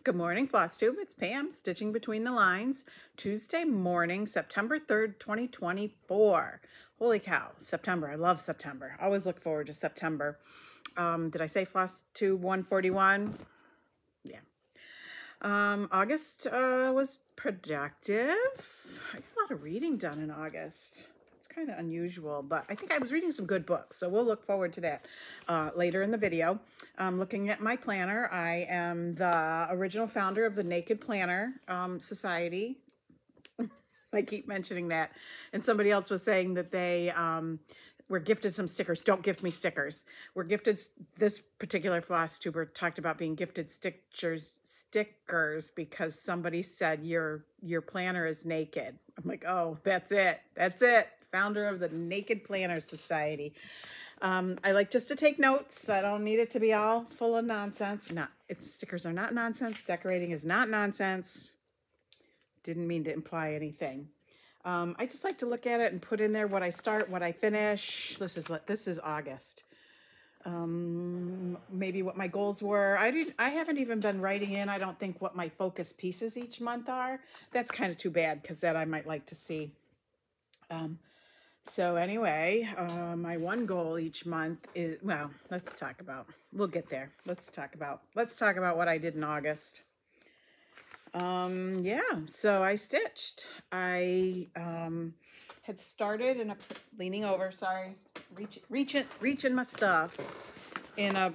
Good morning, Flosstube. It's Pam, stitching between the lines. Tuesday morning, September 3rd, 2024. Holy cow, September. I love September. I always look forward to September. Did I say Flosstube 141? Yeah. August was productive. I got a lot of reading done in August. Kind of unusual, but I think I was reading some good books, so we'll look forward to that later in the video. Looking at my planner, I am the original founder of the Naked Planner Society. I keep mentioning that, and somebody else was saying that they were gifted some stickers. Don't gift me stickers. We're gifted, this particular floss tuber talked about being gifted stickers because somebody said your planner is naked. I'm like, oh, that's it. That's it. Founder of the Naked Planner Society. I like just to take notes. I don't need it to be all full of nonsense. Stickers are not nonsense. Decorating is not nonsense. Didn't mean to imply anything. I just like to look at it and put in there what I start, what I finish. This is August. Maybe what my goals were. I haven't even been writing in, I don't think, what my focus pieces each month are. That's kind of too bad, because that I might like to see. So anyway, my one goal each month is, well, we'll get there. Let's talk about what I did in August. Yeah, so I stitched. I had started leaning over, sorry, reaching my stuff. I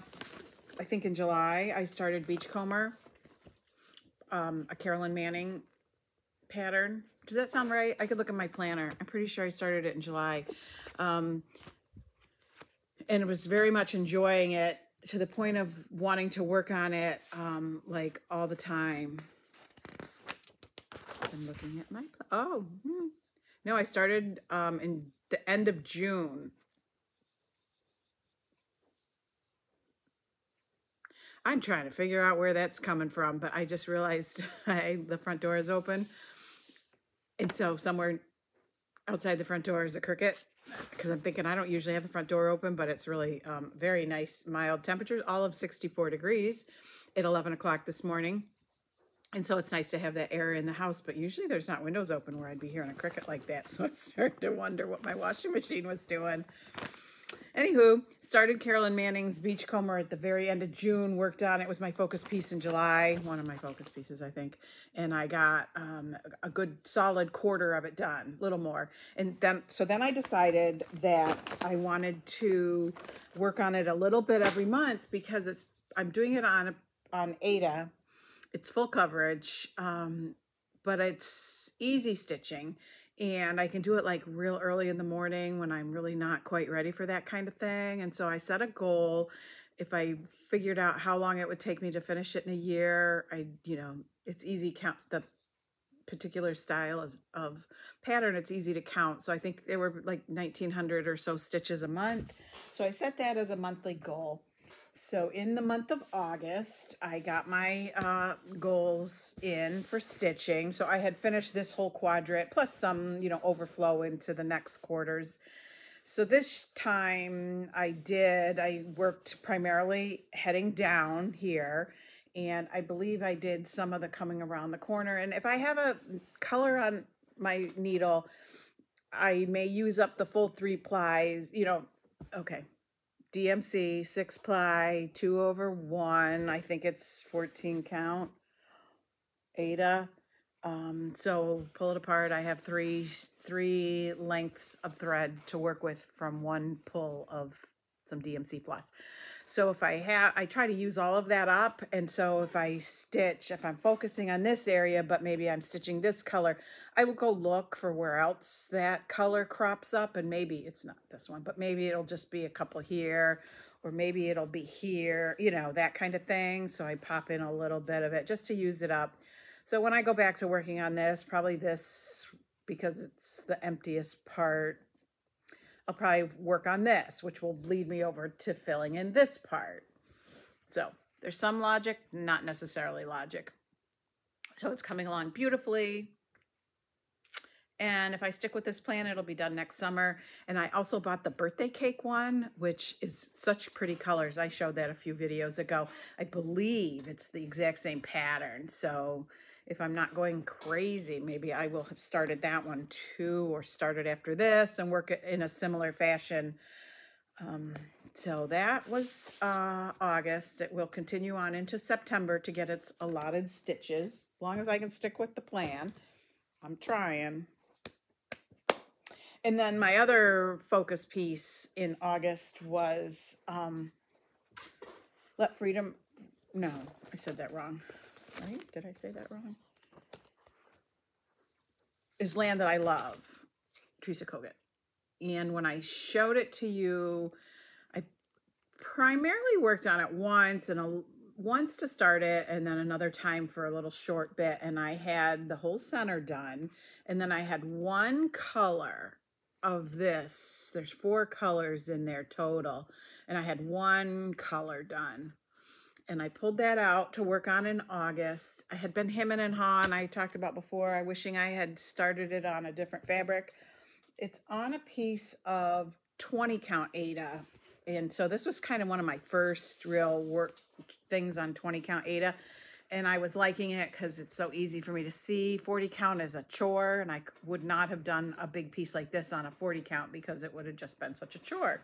think in July, I started Beachcomber, a Carolyn Manning pattern. Does that sound right? I could look at my planner. I'm pretty sure I started it in July. And I was very much enjoying it to the point of wanting to work on it like all the time. I'm looking at my, no, I started in the end of June. I'm trying to figure out where that's coming from, but I just realized the front door is open. And so somewhere outside the front door is a cricket, because I'm thinking I don't usually have the front door open, but it's really very nice, mild temperatures, all of 64 degrees at 11 o'clock this morning. And so it's nice to have that air in the house, but usually there's not windows open where I'd be hearing a cricket like that. So I started to wonder what my washing machine was doing. Anywho, started Carolyn Manning's Beachcomber at the very end of June, worked on it. It was my focus piece in July, one of my focus pieces, I think. And I got a good solid quarter of it done, a little more. And then I decided that I wanted to work on it a little bit every month, because I'm doing it on Ada. It's full coverage, but it's easy stitching. And I can do it like real early in the morning when I'm really not quite ready for that kind of thing. And so I set a goal. If I figured out how long it would take me to finish it in a year, it's easy count the particular style of pattern. It's easy to count. So I think there were like 1,900 or so stitches a month. So I set that as a monthly goal. So in the month of August, I got my goals in for stitching. So I had finished this whole quadrant, plus some, overflow into the next quarters. So this time I worked primarily heading down here, and I believe I did some of the coming around the corner. And if I have a color on my needle, I may use up the full 3 plies, okay. DMC 6 ply 2/1. I think it's 14 count. Ada. So pull it apart. I have three lengths of thread to work with from one pull of some DMC floss. So if I try to use all of that up. And so if I'm focusing on this area, but maybe I'm stitching this color, I will go look for where else that color crops up. And maybe it's not this one, but maybe it'll just be a couple here, or maybe it'll be here, that kind of thing. So I pop in a little bit of it just to use it up. So when I go back to working on this, probably this, because it's the emptiest part, I'll probably work on this, which will lead me over to filling in this part. So there's some logic, not necessarily logic. So it's coming along beautifully. And if I stick with this plan, it'll be done next summer. And I also bought the birthday cake one, which is such pretty colors. I showed that a few videos ago. I believe it's the exact same pattern. So if I'm not going crazy, maybe I will have started that one too, or started after this and work it in a similar fashion. So that was August. It will continue on into September to get its allotted stitches, as long as I can stick with the plan. I'm trying. And then my other focus piece in August was Let Freedom, no, I said that wrong, right? Did I say that wrong? Is Land That I Love, Teresa Kogut. And when I showed it to you, I primarily worked on it once, and once to start it, and then another time for a little short bit, and I had the whole center done, and then I had one color of this. There's 4 colors in there total, and I had one color done, and I pulled that out to work on in August. I had been hemming and hawing, I talked about before, wishing I had started it on a different fabric. It's on a piece of 20 count Aida, and so this was kind of one of my first real work things on 20 count Aida, and I was liking it because it's so easy for me to see. 40 count is a chore, and I would not have done a big piece like this on a 40 count because it would have just been such a chore.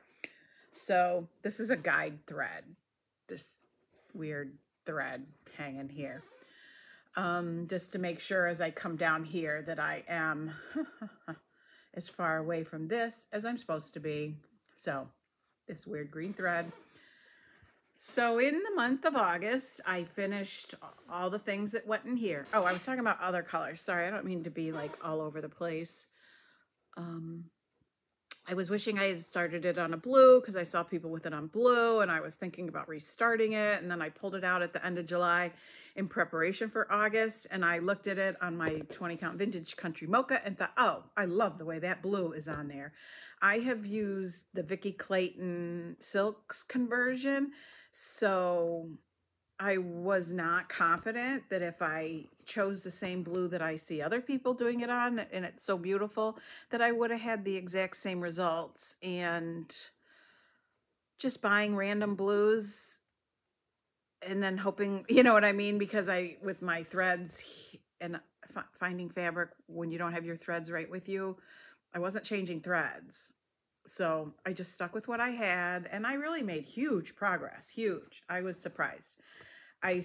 So this is a guide thread, this weird thread hanging here, just to make sure as I come down here that I am as far away from this as I'm supposed to be. So this weird green thread. So in the month of August, I finished all the things that went in here. Oh, I was talking about other colors. Sorry, I don't mean to be like all over the place. I was wishing I had started it on a blue because I saw people with it on blue, and I was thinking about restarting it. And then I pulled it out at the end of July in preparation for August. And I looked at it on my 20 count vintage country mocha and thought, oh, I love the way that blue is on there. I have used the Vicki Clayton Silks conversion. So I was not confident that if I chose the same blue that I see other people doing it on, and it's so beautiful, that I would have had the exact same results. And just buying random blues and then hoping, you know what I mean? Because with my threads and finding fabric when you don't have your threads right with you, I wasn't changing threads. So I just stuck with what I had, and I really made huge progress, huge. I was surprised. I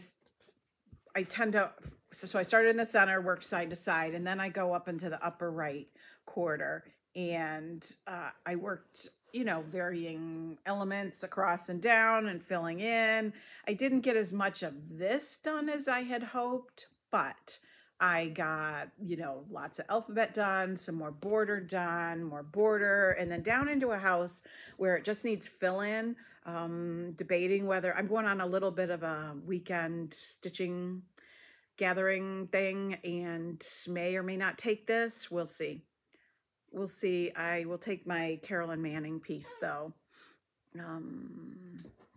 tend to, so I started in the center, worked side to side, and then I go up into the upper right quarter, and I worked, you know, varying elements across and down and filling in. I didn't get as much of this done as I had hoped, but I got, you know, lots of alphabet done, some more border done, more border, and then down into a house where it just needs fill in. Debating whether I'm going on a little bit of a weekend stitching gathering thing and may or may not take this. We'll see. We'll see. I will take my Carolyn Manning piece though.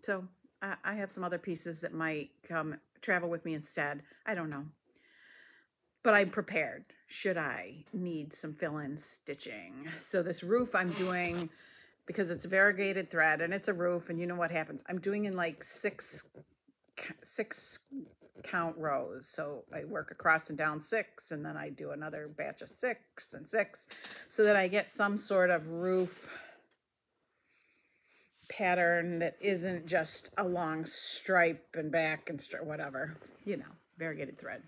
So I have some other pieces that might travel with me instead. I don't know. But I'm prepared should I need some fill-in stitching. So this roof I'm doing, because it's a variegated thread and it's a roof, and you know what happens. I'm doing in like six count rows. So I work across and down 6, and then I do another batch of 6 and 6 so that I get some sort of roof pattern that isn't just a long stripe and back and whatever, you know, variegated thread.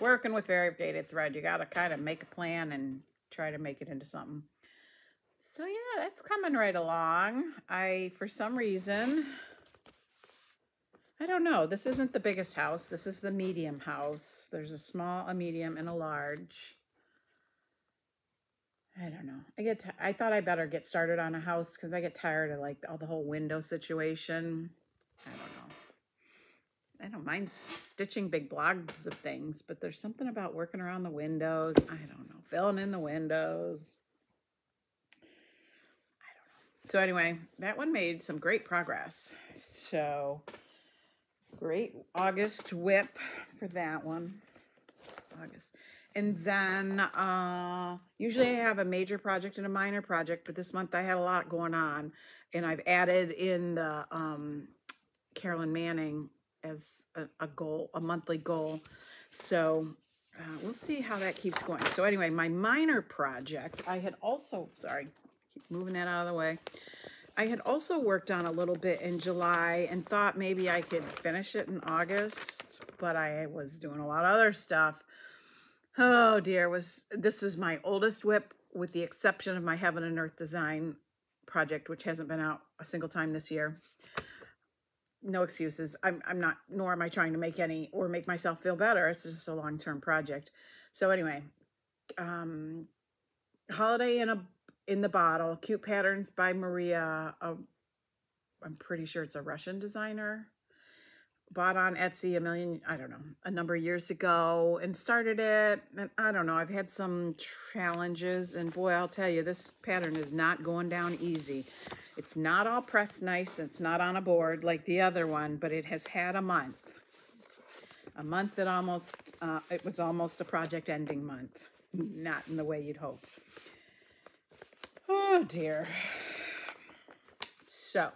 Working with variegated thread, you got to kind of make a plan and try to make it into something. So yeah, that's coming right along. For some reason, I don't know. This isn't the biggest house. This is the medium house. There's a small, a medium, and a large. I don't know. I thought I better get started on a house because I get tired of like the whole window situation. I don't know. I don't mind stitching big blobs of things, but there's something about working around the windows. I don't know. Filling in the windows. I don't know. So anyway, that one made some great progress. So great August whip for that one. August. And then usually I have a major project and a minor project, but this month I had a lot going on, and I've added in the Carolyn Manning as a goal, a monthly goal. So we'll see how that keeps going. So anyway, my minor project, I had also, sorry, keep moving that out of the way. I had also worked on a little bit in July and thought maybe I could finish it in August, but I was doing a lot of other stuff. Oh dear, this is my oldest whip with the exception of my Heaven and Earth design project, which hasn't been out a single time this year. No excuses. I'm not, nor am I trying to make any or make myself feel better. It's just a long-term project. So anyway, Holiday in the Bottle, Cute Patterns by Maria. I'm pretty sure it's a Russian designer. Bought on Etsy a number of years ago and started it. And I don't know, I've had some challenges, and boy, I'll tell you, this pattern is not going down easy. It's not all pressed nice. It's not on a board like the other one, but it has had a month. A month that almost, it was almost a project ending month. Not in the way you'd hope. Oh dear. So,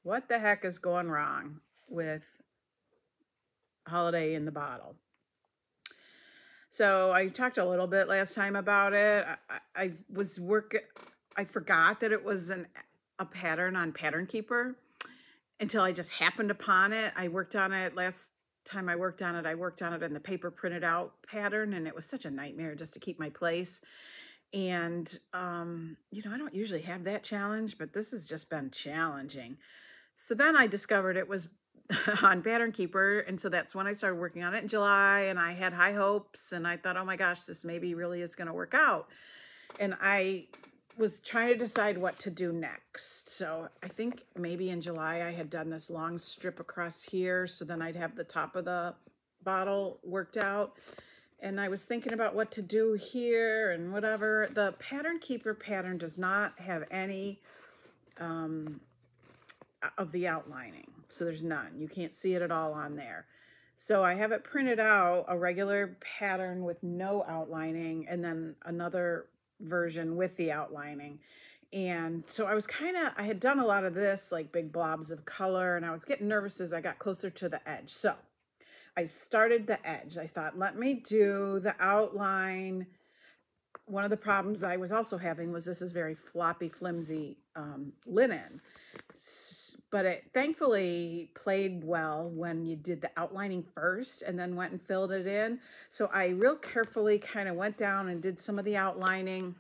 what the heck is going wrong with Holiday in the Bottle? So I talked a little bit last time about it. I forgot that it was a pattern on Pattern Keeper until I just happened upon it. I worked on it last time I worked on it in the paper printed out pattern, and it was such a nightmare just to keep my place. And, you know, I don't usually have that challenge, but this has just been challenging. So then I discovered it was on Pattern Keeper, and so that's when I started working on it in July, and I had high hopes, and I thought, oh my gosh, this maybe really is going to work out. And I was trying to decide what to do next. So I think maybe in July I had done this long strip across here, so then I'd have the top of the bottle worked out. And I was thinking about what to do here and whatever. The Pattern Keeper pattern does not have any of the outlining. So there's none. You can't see it at all on there. So I have it printed out, a regular pattern with no outlining, and then another version with the outlining. And so I was I had done a lot of this, like big blobs of color, and I was getting nervous as I got closer to the edge. So I started the edge. I thought, let me do the outline. One of the problems I was also having was this is very floppy, flimsy linen. But it thankfully played well when you did the outlining first and then went and filled it in. So I real carefully kind of went down and did some of the outlining.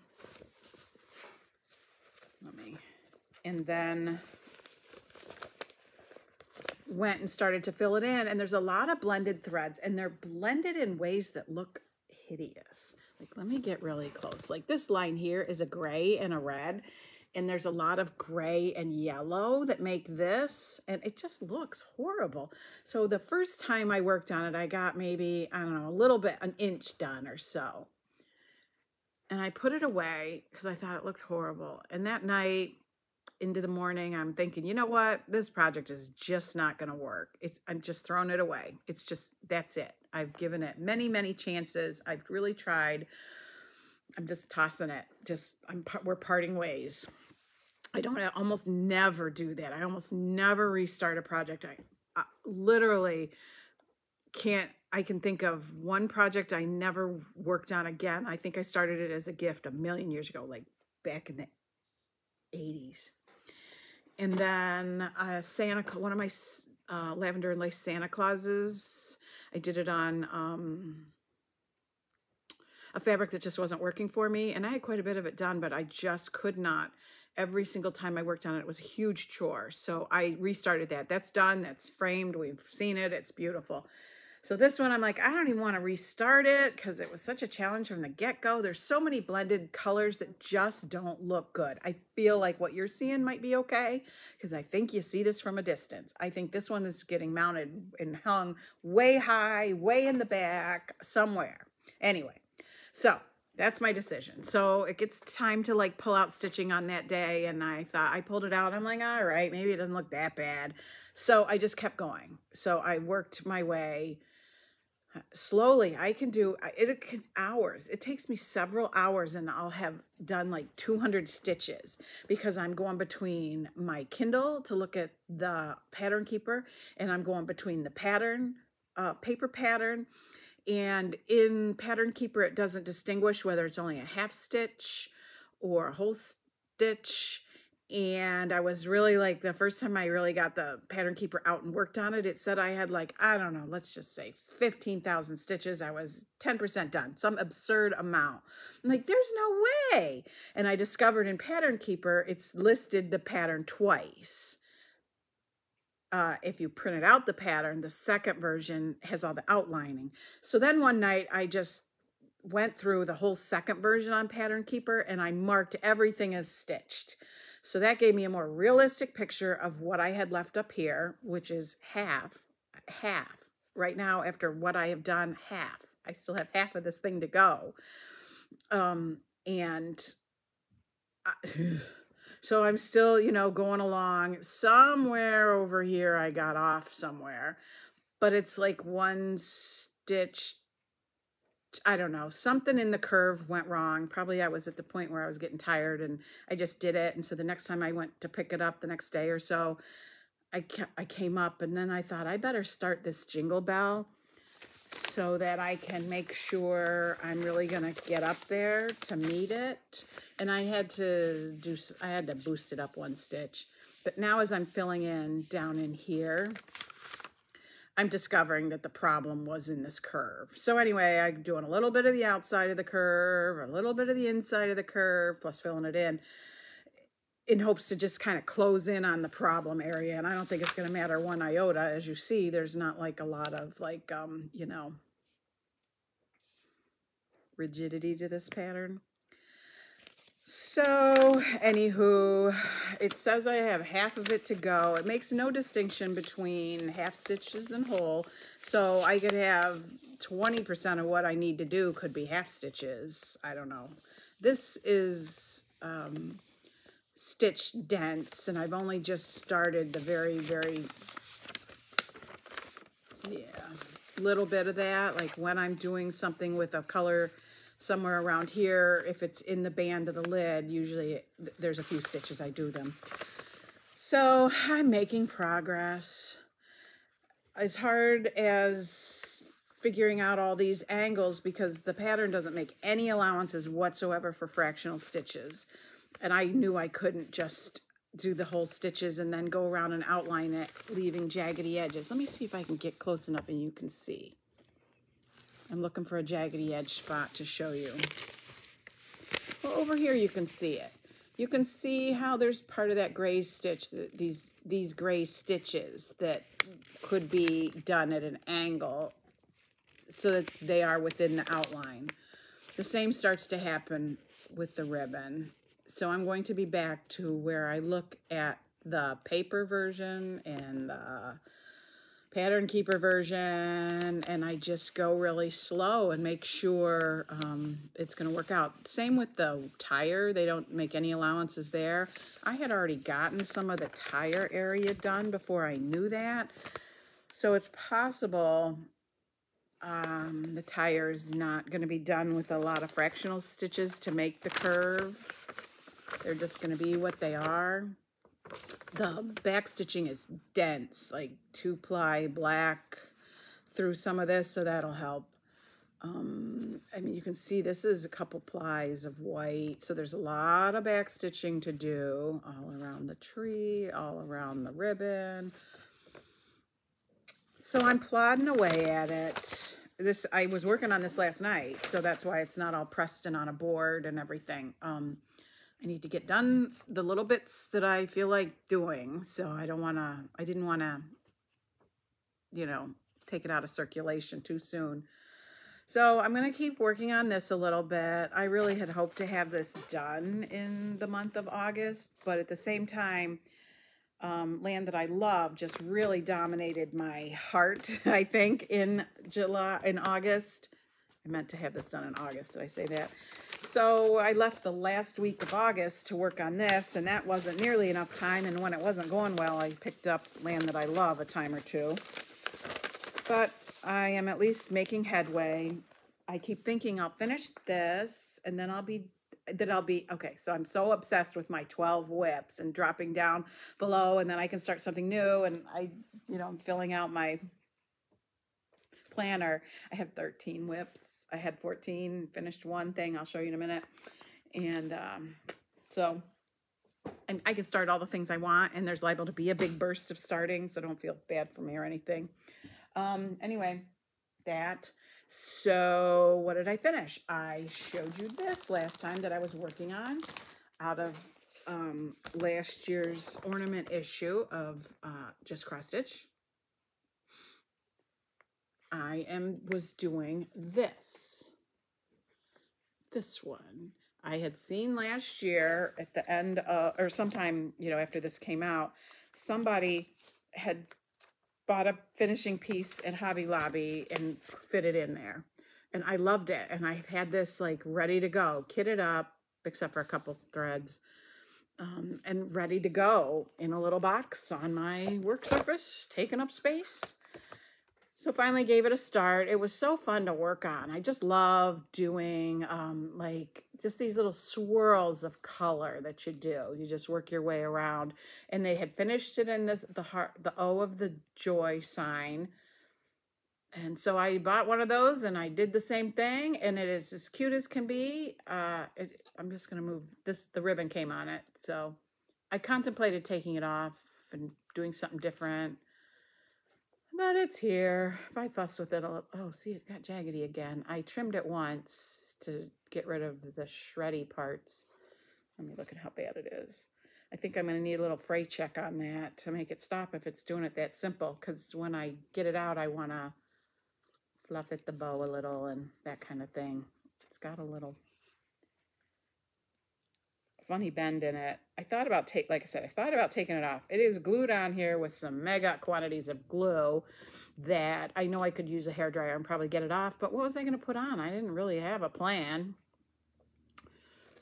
And then went and started to fill it in. And there's a lot of blended threads, and they're blended in ways that look hideous. Like, let me get really close. Like this line here is a gray and a red, and there's a lot of gray and yellow that make this, and it just looks horrible. So the first time I worked on it, I got maybe, I don't know, a little bit, an inch done or so. And I put it away because I thought it looked horrible. And that night into the morning, I'm thinking, you know what? This project is just not going to work. I'm just throwing it away. It's just, that's it. I've given it many, many chances. I've really tried. I'm just tossing it. We're parting ways. I almost never do that. I almost never restart a project. I literally can't. I can think of one project I never worked on again. I think I started it as a gift a million years ago, like back in the 80s. And then one of my lavender and lace Santa Clauses, I did it on a fabric that just wasn't working for me. And I had quite a bit of it done, but I just could not. Every single time I worked on it, it was a huge chore. So I restarted that. That's done. That's framed. We've seen it. It's beautiful. So this one, I'm like, I don't even want to restart it because it was such a challenge from the get-go. There's so many blended colors that just don't look good. I feel like what you're seeing might be okay because I think you see this from a distance. I think this one is getting mounted and hung way high, way in the back, somewhere. Anyway, so that's my decision. So it gets time to like pull out stitching on that day. And I thought I pulled it out. I'm like, all right, maybe it doesn't look that bad. So I just kept going. So I worked my way. slowly. I can do it, hours. It takes me several hours, and I'll have done like 200 stitches because I'm going between my Kindle to look at the pattern keeper, and I'm going between the pattern, paper pattern, and in pattern keeper it doesn't distinguish whether it's only a half stitch or a whole stitch. And I was really like, the first time I really got the pattern keeper out and worked on it, it said I had like, I don't know, let's just say 15,000 stitches. I was 10% done, some absurd amount. I'm like, there's no way. And I discovered in pattern keeper, it's listed the pattern twice. If you printed out the pattern, the second version has all the outlining. So then one night I just went through the whole second version on Pattern Keeper and I marked everything as stitched. So that gave me a more realistic picture of what I had left up here, which is half. Right now, after what I have done, half. I still have half of this thing to go. So I'm still, you know, going along. Somewhere over here I got off somewhere, but it's like one stitch. I don't know, something in the curve went wrong. Probably I was at the point where I was getting tired and I just did it. And so the next time I went to pick it up the next day or so, I came up, and then I thought I better start this jingle bell so that I can make sure I'm really gonna get up there to meet it. And I had to boost it up one stitch. But now as I'm filling in down in here, I'm discovering that the problem was in this curve. So anyway, I'm doing a little bit of the outside of the curve, a little bit of the inside of the curve, plus filling it in hopes to just kind of close in on the problem area. And I don't think it's going to matter one iota. As you see, there's not like a lot of like, you know, rigidity to this pattern. So anywho, it says I have half of it to go. It makes no distinction between half stitches and whole. So I could have 20% of what I need to do could be half stitches. I don't know. This is stitch dense, and I've only just started the very, little bit of that. Like when I'm doing something with a color somewhere around here, if it's in the band of the lid, usually there's a few stitches I do them. So I'm making progress. As hard as figuring out all these angles, because the pattern doesn't make any allowances whatsoever for fractional stitches. And I knew I couldn't just do the whole stitches and then go around and outline it, leaving jaggedy edges. Let me see if I can get close enough and you can see. I'm looking for a jaggedy edge spot to show you. Well, over here you can see it. You can see how there's part of that gray stitch, these gray stitches that could be done at an angle so that they are within the outline. The same starts to happen with the ribbon. So I'm going to be back to where I look at the paper version and the pattern keeper version, and I just go really slow and make sure it's going to work out. Same with the tire. They don't make any allowances there. I had already gotten some of the tire area done before I knew that. So it's possible the tire's not going to be done with a lot of fractional stitches to make the curve. They're just going to be what they are. The back stitching is dense, like 2-ply black through some of this, so that'll help. I mean, you can see this is a couple plies of white, so there's a lot of back stitching to do all around the tree, all around the ribbon. So I'm plodding away at it. I was working on this last night, so that's why it's not all pressed in on a board and everything. I need to get done the little bits that I feel like doing. So I didn't want to, you know, take it out of circulation too soon. So I'm going to keep working on this a little bit. I really had hoped to have this done in the month of August, but at the same time, Land That I Love just really dominated my heart, I think, in August. I meant to have this done in August. Did I say that? So I left the last week of August to work on this, and that wasn't nearly enough time. And when it wasn't going well, I picked up Land That I Love a time or two. But I am at least making headway. I keep thinking I'll finish this and then I'll be, okay, so I'm so obsessed with my 12 whips and dropping down below, and then I can start something new, and I'm filling out my planner. I have 13 whips. I had 14, finished one thing. I'll show you in a minute. And so I can start all the things I want, and there's liable to be a big burst of starting, so don't feel bad for me or anything. Anyway, that. So what did I finish? I showed you this last time that I was working on out of last year's ornament issue of Just Cross Stitch. I was doing this one. I had seen last year at the end of, or sometime, after this came out, somebody had bought a finishing piece at Hobby Lobby and fit it in there. And I loved it. And I've had this like ready to go, kitted up, except for a couple threads, and ready to go in a little box on my work surface, taking up space. So finally gave it a start. It was so fun to work on. I just love doing like just these little swirls of color that you do. You just work your way around. And they had finished it in the heart, the O of the joy sign. And so I bought one of those and I did the same thing, and it is as cute as can be. I'm just going to move this. The ribbon came on it. So I contemplated taking it off and doing something different. But it's here. If I fuss with it, oh, see, it got jaggedy again. I trimmed it once to get rid of the shreddy parts. Let me look at how bad it is. I think I'm going to need a little fray check on that to make it stop if it's doing it that simple. Because when I get it out, I want to fluff it the bow a little and that kind of thing. It's got a little funny bend in it. I thought about like I said, I thought about taking it off. It is glued on here with some mega quantities of glue that I know I could use a hairdryer and probably get it off, but what was I going to put on? I didn't really have a plan.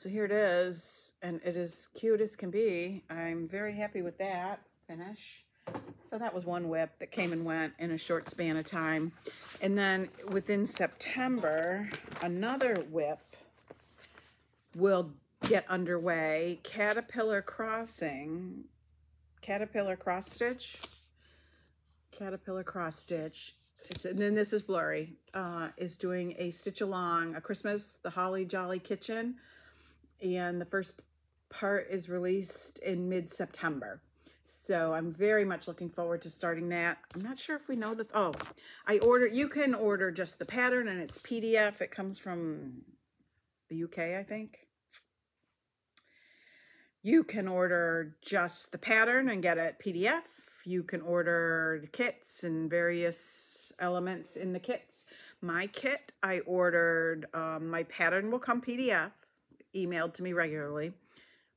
So here it is, and it is cute as can be. I'm very happy with that finish. So that was one whip that came and went in a short span of time. And then within September, another whip will get underway. Caterpillar Cross Stitch. And then this is blurry. Is doing a stitch along a Christmas, the Holly Jolly Kitchen, and the first part is released in mid-September. So I'm very much looking forward to starting that. I'm not sure if we know that. Oh, you can order just the pattern, and it's PDF. It comes from the UK, I think. You can order just the pattern and get it PDF. You can order the kits and various elements in the kits. My kit, I ordered, my pattern will come PDF, emailed to me regularly.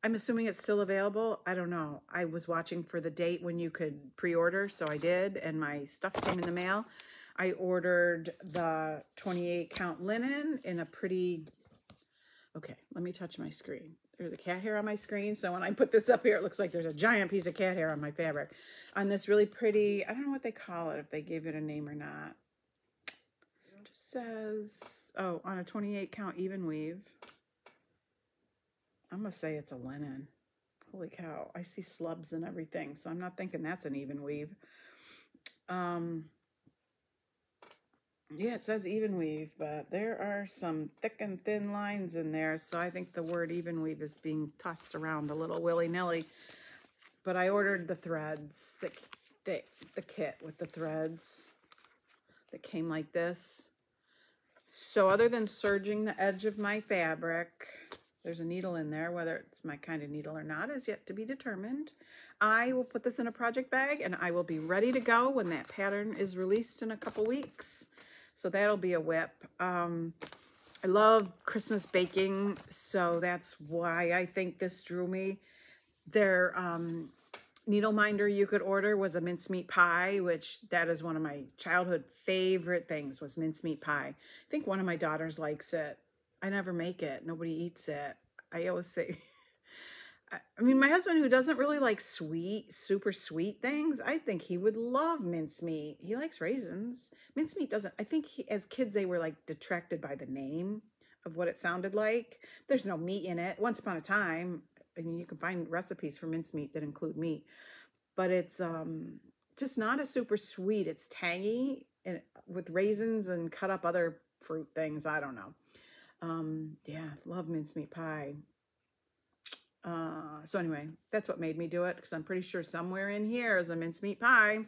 I'm assuming it's still available. I don't know. I was watching for the date when you could pre-order, so I did, and my stuff came in the mail. I ordered the 28 count linen in a pretty, okay, let me touch my screen. There's a cat hair on my screen, so when I put this up here, it looks like there's a giant piece of cat hair on my fabric. On this really pretty, I don't know what they call it, if they gave it a name or not. It just says, oh, on a 28 count even weave. I'm going to say it's a linen. Holy cow, I see slubs and everything, so I'm not thinking that's an even weave. Yeah, it says even weave, but there are some thick and thin lines in there, so I think the word even weave is being tossed around a little willy-nilly. But I ordered the threads, the kit with the threads that came like this. So other than serging the edge of my fabric, there's a needle in there. Whether it's my kind of needle or not is yet to be determined. I will put this in a project bag, and I will be ready to go when that pattern is released in a couple weeks. So that'll be a whip. I love Christmas baking, so that's why I think this drew me. Their needle minder you could order was a mincemeat pie, which that is one of my childhood favorite things, was mincemeat pie. I think one of my daughters likes it. I never make it. Nobody eats it. I always say, I mean, my husband, who doesn't really like sweet, super sweet things, I think he would love mincemeat. He likes raisins. Mincemeat doesn't, I think as kids, they were like detracted by the name of what it sounded like. There's no meat in it. Once upon a time, I mean, you can find recipes for mincemeat that include meat, but it's just not a super sweet. It's tangy and with raisins and cut up other fruit things. I don't know. Yeah, love mincemeat pie. So anyway, that's what made me do it, because I'm pretty sure somewhere in here is a mincemeat pie.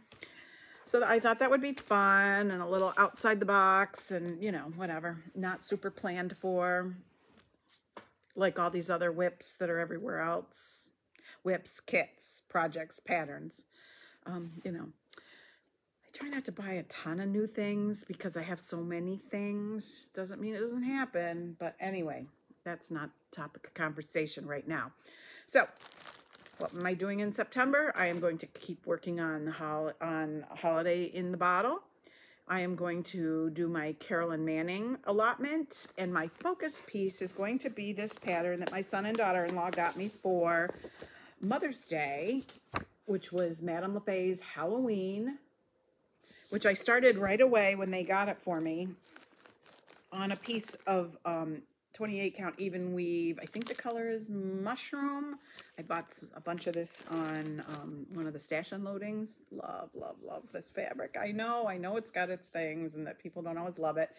So I thought that would be fun and a little outside the box and, you know, whatever. Not super planned for, like all these other whips that are everywhere else. Whips, kits, projects, patterns. You know, I try not to buy a ton of new things because I have so many things. Doesn't mean it doesn't happen. But anyway, that's not topic of conversation right now. So what am I doing in September? I am going to keep working on Holiday in the Bottle. I am going to do my Carolyn Manning allotment, and my focus piece is going to be this pattern that my son and daughter-in-law got me for Mother's Day, which was Madame LeFay's Halloween, which I started right away when they got it for me on a piece of 28 count even weave. I think the color is mushroom. I bought a bunch of this on one of the stash unloadings. Love, love, love this fabric. I know it's got its things and that people don't always love it.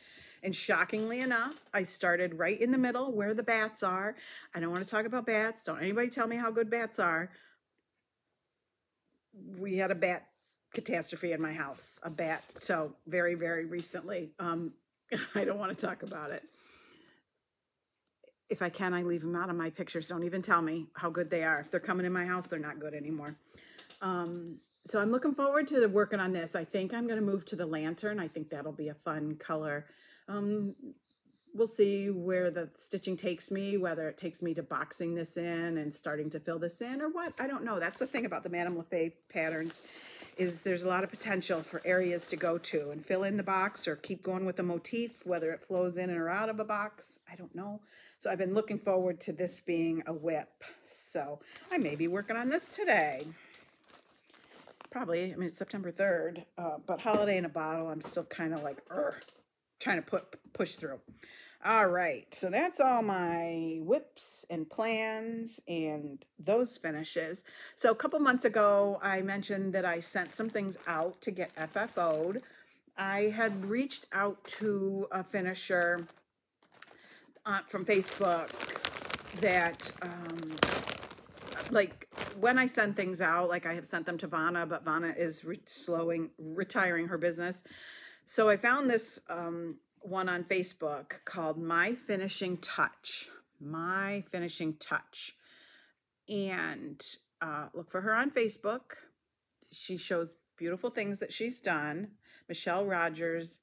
And shockingly enough, I started right in the middle where the bats are. I don't want to talk about bats. Don't anybody tell me how good bats are. We had a bat catastrophe in my house, a bat. So very, very recently. I don't want to talk about it. If I can, I leave them out of my pictures. Don't even tell me how good they are. If they're coming in my house, they're not good anymore. So I'm looking forward to working on this. I think I'm going to move to the lantern. I think that'll be a fun color. We'll see where the stitching takes me, whether it takes me to boxing this in and starting to fill this in or what. I don't know. That's the thing about the Madame LeFay patterns, is there's a lot of potential for areas to go to and fill in the box or keep going with the motif, whether it flows in or out of a box. I don't know. So I've been looking forward to this being a whip. So I may be working on this today. Probably, I mean, it's September 3rd, but Holiday in a Bottle, I'm still kind of like, trying to push through. All right, so that's all my whips and plans and those finishes. So a couple months ago, I mentioned that I sent some things out to get FFO'd. I had reached out to a finisher from Facebook that, like, when I send things out, like I have sent them to Vanna, but Vanna is retiring her business. So I found this one on Facebook called My Finishing Touch. My Finishing Touch. And look for her on Facebook. She shows beautiful things that she's done. Michelle Rogers.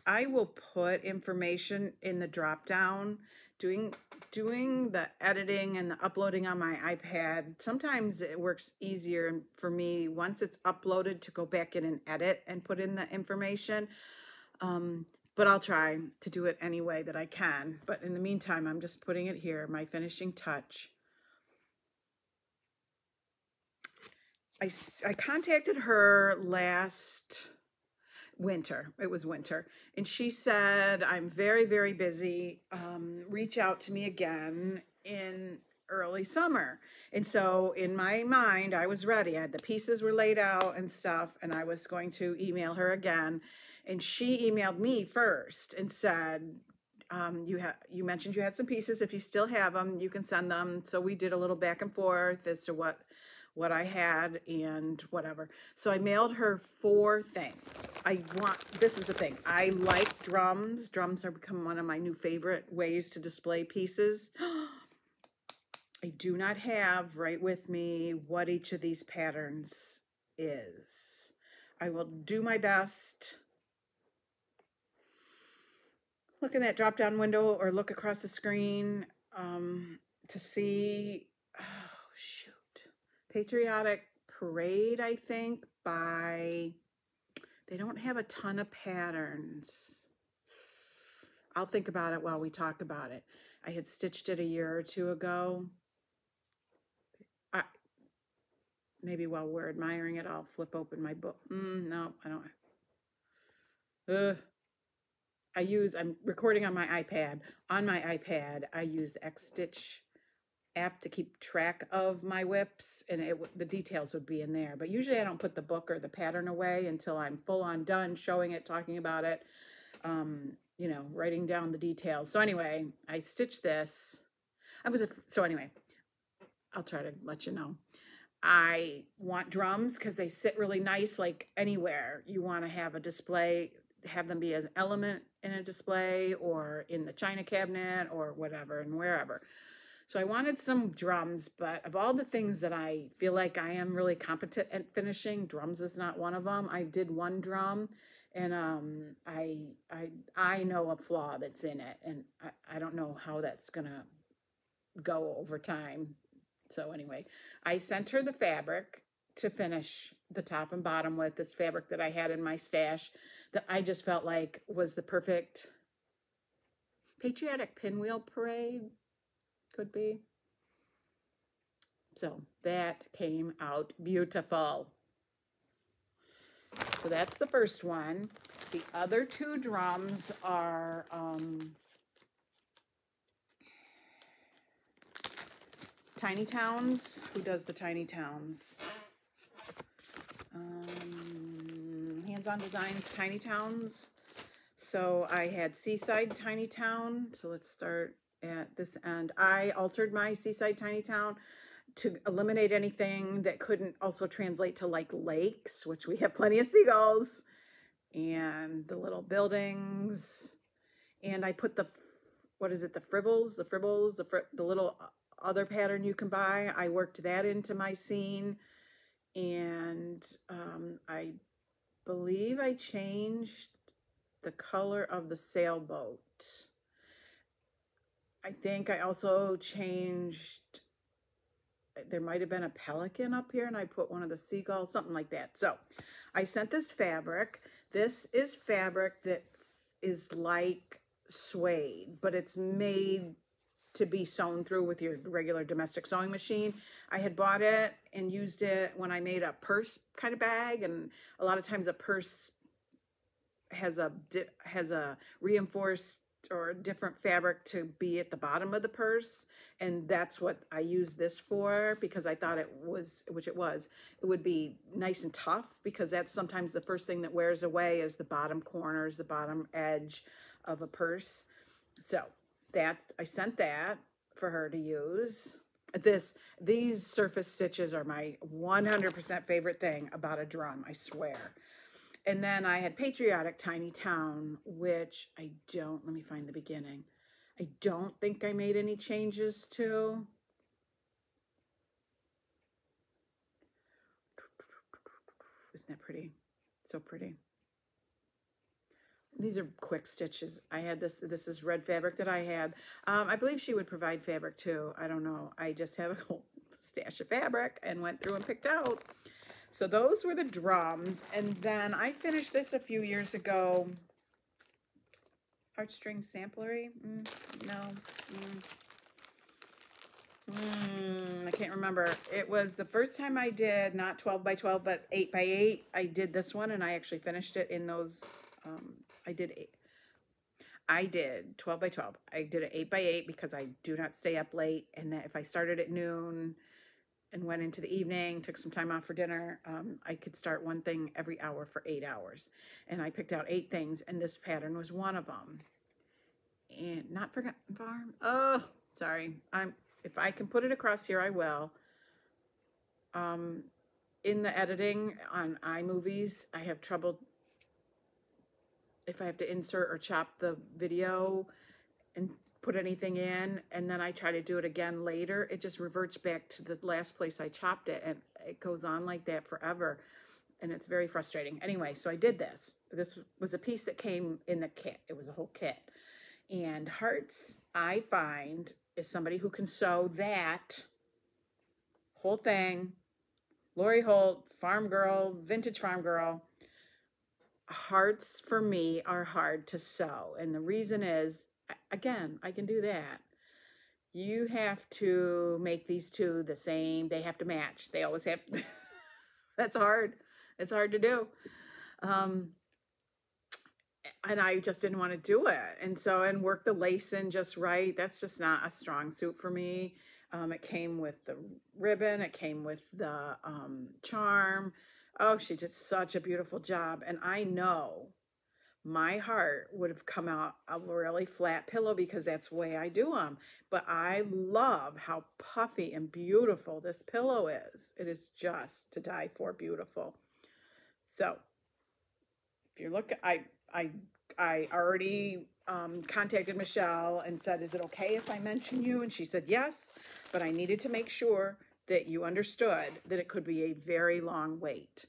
I will put information in the drop down. Doing the editing and the uploading on my iPad, sometimes it works easier for me once it's uploaded to go back in and edit and put in the information. But I'll try to do it any way that I can. But in the meantime, I'm just putting it here, My Finishing Touch. I contacted her last winter. It was winter. And she said, I'm very, very busy. Reach out to me again in early summer. And so in my mind, I was ready. The pieces were laid out and stuff, and I was going to email her again. And she emailed me first and said, you mentioned you had some pieces. If you still have them, you can send them. So we did a little back and forth as to what I had and whatever. So I mailed her 4 things. This is the thing. I like drums. Drums have become one of my new favorite ways to display pieces. I do not have right with me what each of these patterns is. I will do my best. Look in that drop-down window or look across the screen to see, oh, shoot. Patriotic Parade, I think, they don't have a ton of patterns. I'll think about it while we talk about it. I had stitched it a year or 2 ago. maybe while we're admiring it, I'll flip open my book. No, I don't. Ugh. I'm recording on my iPad. On my iPad, I use the X-Stitch app to keep track of my whips, and the details would be in there. But usually I don't put the book or the pattern away until I'm full on done showing it, talking about it, you know, writing down the details. So anyway, I stitched this. So anyway, I'll try to let you know. I want drums because they sit really nice, like anywhere you want to have a display, have them be an element in a display or in the china cabinet or whatever and wherever. So I wanted some drums, but of all the things that I feel like I am really competent at finishing, drums is not one of them. I did one drum, and I know a flaw that's in it, and I don't know how that's gonna go over time. So anyway, I sent her the fabric to finish the top and bottom with, this fabric that I had in my stash that I just felt like was the perfect Patriotic pinwheel parade. Could be. So that came out beautiful. So that's the first one. The other two drums are Tiny Towns. Who does the Tiny Towns? Hands-on Designs Tiny Towns. So I had Seaside Tiny Town. So let's start at this end. I altered my Seaside Tiny Town to eliminate anything that couldn't also translate to like lakes, which we have plenty of seagulls, and the little buildings. And I put the, what is it, the frivels, the little other pattern you can buy. I worked that into my scene, and I believe I changed the color of the sailboat. I think I also changed, there might have been a pelican up here, and I put one of the seagulls, something like that. So I sent this fabric. This is fabric that is like suede, but it's made to be sewn through with your regular domestic sewing machine. I had bought it and used it when I made a purse kind of bag, and a lot of times a purse has a reinforced or different fabric to be at the bottom of the purse, and that's what I used this for, because I thought it was, which it was, it would be nice and tough, because that's sometimes the first thing that wears away is the bottom corners, the bottom edge of a purse. So that's, I sent that for her to use. These surface stitches are my 100% favorite thing about a drum, I swear. And then I had Patriotic Tiny Town, which let me find the beginning. I don't think I made any changes to. Isn't that pretty? So pretty. These are quick stitches. I had this is red fabric that I had. I believe she would provide fabric too. I don't know. I just have a whole stash of fabric and went through and picked out. So those were the drums, and then I finished this a few years ago. Heartstring Samplery? No. I can't remember. It was the first time I did not 12 by 12, but 8 by 8. I did this one, and I actually finished it in those. I did 12 by 12. I did it 8 by 8 because I do not stay up late, and that if I started at noon and went into the evening, took some time off for dinner, I could start one thing every hour for 8 hours. And I picked out 8 things, and this pattern was one of them. And Not Forgotten Farm. Oh, sorry. If I can put it across here, I will. In the editing on iMovies, I have trouble if I have to insert or chop the video and put anything in, and then I try to do it again later, it just reverts back to the last place I chopped it, and it goes on like that forever, and it's very frustrating. Anyway, so I did this. This was a piece that came in the kit. It was a whole kit. And Hearts, I find, is somebody who can sew that whole thing. Lori Holt, farm girl, vintage farm girl. Hearts for me are hard to sew, and the reason is, again, I can do that. You have to make these two the same. They have to match. They always have. That's hard. It's hard to do. Um, and I just didn't want to do it. And so, and work the lace in just right. That's just not a strong suit for me. It came with the ribbon. It came with the charm. Oh, she did such a beautiful job. And I know my heart would have come out a really flat pillow because that's the way I do them. But I love how puffy and beautiful this pillow is. It is just to die for beautiful. So if you're looking, I already contacted Michelle and said, is it okay if I mention you? And she said, yes, but I needed to make sure that you understood that it could be a very long wait.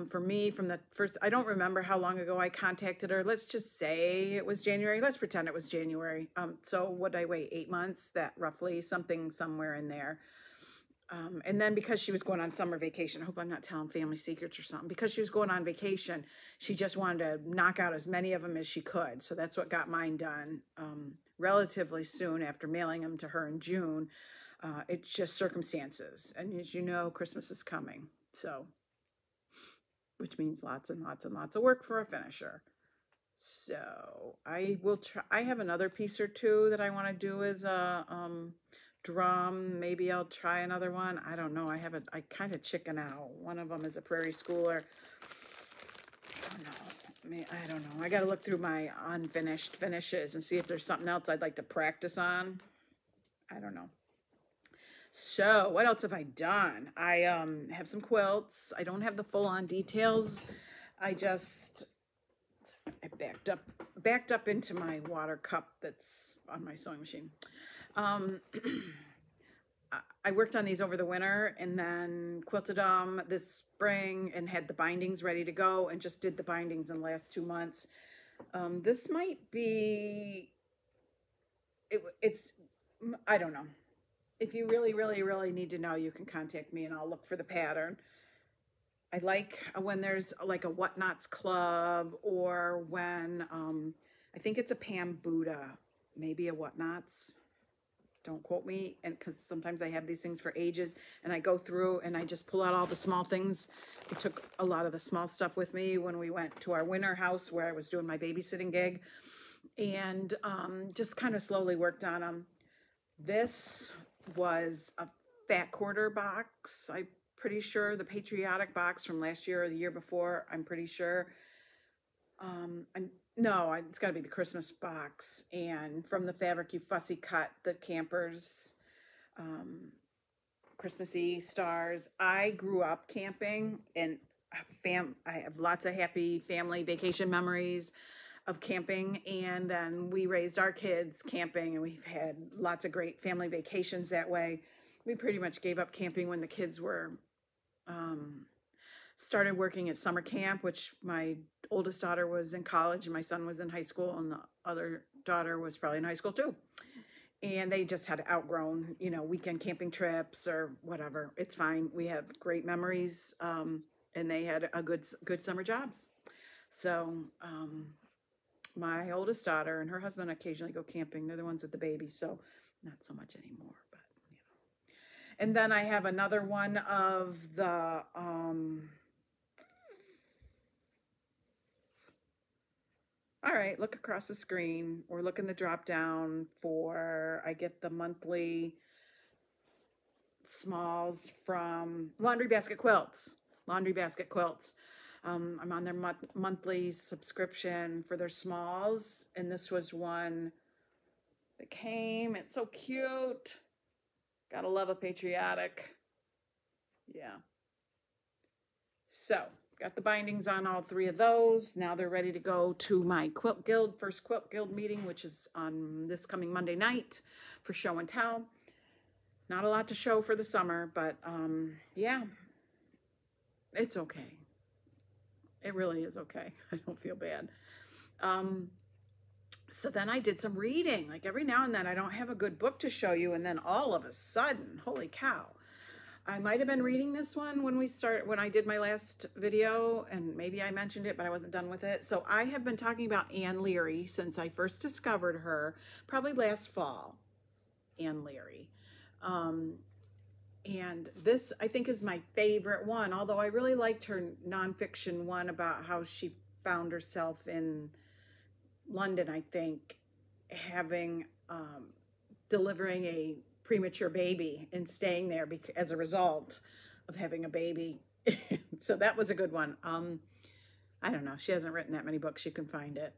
For me, from the first, I don't remember how long ago I contacted her. Let's just say it was January. Let's pretend it was January. So what did I wait? 8 months? That roughly, something somewhere in there. And then because she was going on summer vacation, I hope I'm not telling family secrets or something, because she was going on vacation, she just wanted to knock out as many of them as she could. So that's what got mine done relatively soon after mailing them to her in June. It's just circumstances. And as you know, Christmas is coming. So, which means lots and lots and lots of work for a finisher. So I will try. I have another piece or two that I want to do as a drum. Maybe I'll try another one. I don't know. I kind of chicken out. One of them is a prairie schooler. I don't know. I got to look through my unfinished finishes and see if there's something else I'd like to practice on. I don't know. So what else have I done? I have some quilts. I don't have the full-on details. I backed up into my water cup that's on my sewing machine. I worked on these over the winter and then quilted them this spring and had the bindings ready to go and just did the bindings in the last 2 months. This might be, I don't know. If you really, really, really need to know, you can contact me and I'll look for the pattern. I like when there's like a Whatnots club, or when, I think it's a Pam Buddha, maybe a Whatnots. Don't quote me, and because sometimes I have these things for ages and I go through and I just pull out all the small things. I took a lot of the small stuff with me when we went to our winter house where I was doing my babysitting gig, and just kind of slowly worked on them. This was a fat quarter box. I'm pretty sure the Patriotic box from last year or the year before. I'm pretty sure. No, it's got to be the Christmas box. And from the Fabric You Fussy Cut, the campers, Christmassy stars. I grew up camping, and I have lots of happy family vacation memories of camping, and then we raised our kids camping, and we've had lots of great family vacations that way. We pretty much gave up camping when the kids were started working at summer camp, which my oldest daughter was in college and my son was in high school, and the other daughter was probably in high school too. And they just had outgrown, weekend camping trips or whatever. It's fine. We have great memories, and they had a good summer jobs. So my oldest daughter and her husband occasionally go camping. They're the ones with the baby, so not so much anymore, but And then I have another one of the all right, look across the screen, or look in the drop down for, I get the monthly smalls from Laundry Basket Quilts. I'm on their monthly subscription for their smalls, and this was one that came. It's so cute. Gotta love a Patriotic. Yeah. So got the bindings on all 3 of those. Now they're ready to go to my Quilt Guild, first Quilt Guild meeting, which is on this coming Monday night for show and tell. Not a lot to show for the summer, but yeah, it's okay. It really is okay. I don't feel bad. So then I did some reading. Like every now and then I don't have a good book to show you, and then all of a sudden, holy cow. I might have been reading this one when I did my last video, and maybe I mentioned it, but I wasn't done with it. So I have been talking about Ann Leary since I first discovered her, probably last fall. Ann Leary. And this, I think, is my favorite one, although I really liked her nonfiction one about how she found herself in London, I think, having, delivering a premature baby and staying there as a result of having a baby. So that was a good one. I don't know. She hasn't written that many books. You can find it.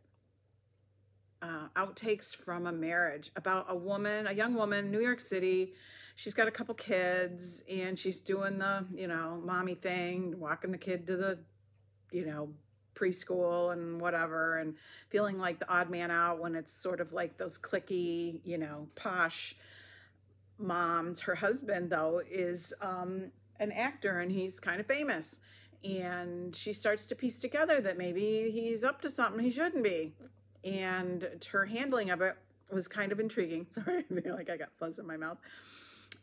Outtakes from a Marriage, about a young woman, New York City. She's got a couple kids and she's doing the, mommy thing, walking the kid to the, preschool and whatever, and feeling like the odd man out when it's sort of like those cliquey, posh moms. Her husband, though, is an actor and he's kind of famous. And she starts to piece together that maybe he's up to something he shouldn't be. And her handling of it was kind of intriguing. Sorry, I feel like I got fuzz in my mouth.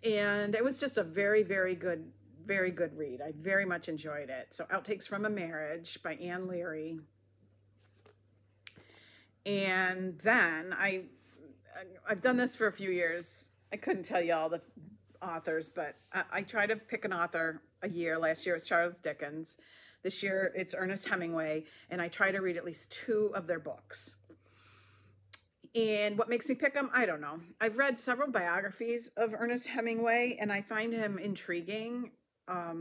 And it was just a very, very good read. I very much enjoyed it. So Outtakes from a Marriage by Ann Leary. And then I've done this for a few years. I couldn't tell you all the authors, but I try to pick an author a year. Last year it was Charles Dickens. This year it's Ernest Hemingway, and I try to read at least 2 of their books. And what makes me pick them, I don't know. I've read several biographies of Ernest Hemingway, and I find him intriguing. I